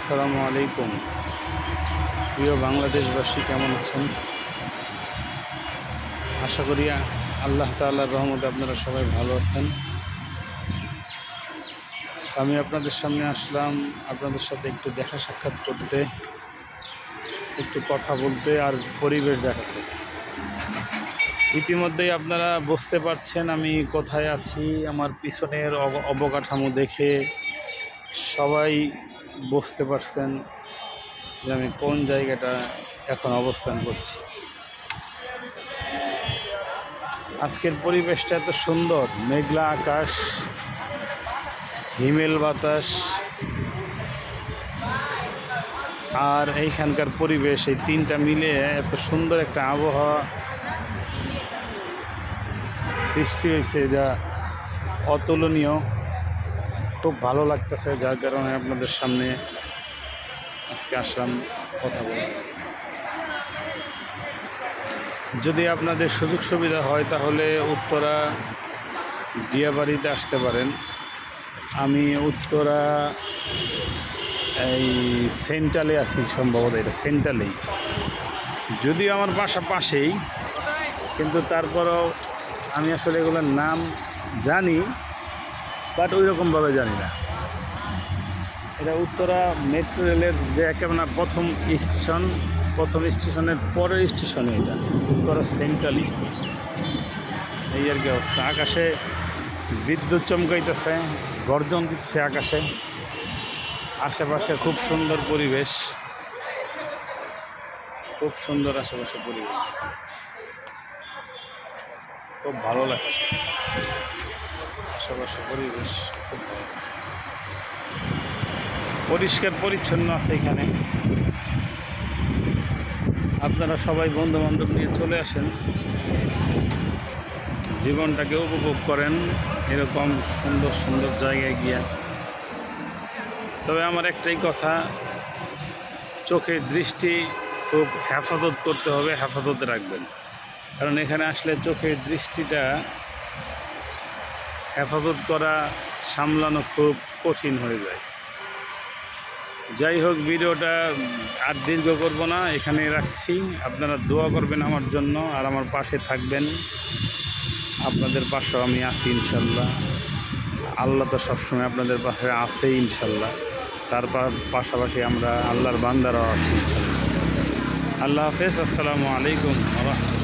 আসসালামু আলাইকুম। প্রিয় বাংলাদেশবাসী, কেমন আছেন? আশা করি আল্লাহ তাআলার রহমতে আপনারা সবাই ভালো আছেন। আমি আপনাদের সামনে আসলাম আপনাদের সাথে একটু দেখা সাক্ষাৎ করতে, একটু কথা বলতে আর পরিবেশ দেখাতে। ইতিমধ্যেই আপনারা বুঝতে পারছেন আমি কোথায় আছি। আমার পিছনের অবকাঠামো দেখে সবাই বুঝতে পারছেন যে আমি কোন জায়গাটা এখন অবস্থান করছি। আজকের পরিবেশটা এত সুন্দর, মেঘলা আকাশ, হিমেল বাতাস, আর এইখানকার পরিবেশ, এই তিনটা মিলে এত সুন্দর একটা আবহাওয়া সৃষ্টি হয়েছে যা অতুলনীয়। খুব ভালো লাগতেছে, যার কারণে আপনাদের সামনে আজকে আসলাম কথা বলতে। যদি আপনাদের সুযোগ সুবিধা হয় তাহলে উত্তরা দিয়াবাড়িতে আসতে পারেন। আমি উত্তরা এই সেন্ট্রালে আছি, সম্ভবত এটা সেন্ট্রালেই, যদিও আমার বাসা পাশেই, কিন্তু তারপরও আমি আসলে এগুলোর নাম জানি, বাট ওই রকমভাবে জানি না। এটা উত্তরা মেট্রো রেলের যে একেবারে প্রথম স্টেশনের পরের স্টেশনে, এটা উত্তরা সেন্ট্রালই। এই আর কি অবস্থা। আকাশে বিদ্যুৎ চমকাইতেছে, গর্জন দিচ্ছে আকাশে। আশেপাশে খুব সুন্দর পরিবেশ, খুব সুন্দর আশেপাশে পরিবেশ, খুব ভালো লাগছে। আশেপাশে পরিবেশ খুব ভালো, পরিষ্কার পরিচ্ছন্ন আছে এখানে। আপনারা সবাই বন্ধু বান্ধব নিয়ে চলে আসেন, জীবনটাকে উপভোগ করেন এরকম সুন্দর সুন্দর জায়গায় গিয়া। তবে আমার একটাই কথা, চোখের দৃষ্টি খুব হেফাজত করতে হবে, হেফাজতে রাখবেন। কারণ এখানে আসলে চোখের দৃষ্টিটা হেফাজত করা, সামলানো খুব কঠিন হয়ে যায়। যাই হোক, ভিডিওটা আর দীর্ঘ করব না, এখানে রাখছি। আপনারা দোয়া করবেন আমার জন্য আর আমার পাশে থাকবেন। আপনাদের পাশেও আমি আছি ইনশাল্লাহ। আল্লাহ তো সবসময় আপনাদের পাশে আছে ইনশাল্লাহ। তার পাশাপাশি আমরা আল্লাহর বান্দারাও আছি ইনশাল্লাহ। আল্লাহ হাফেজ। আসসালামু আলাইকুম ওয়া রাহমাতুল্লাহ।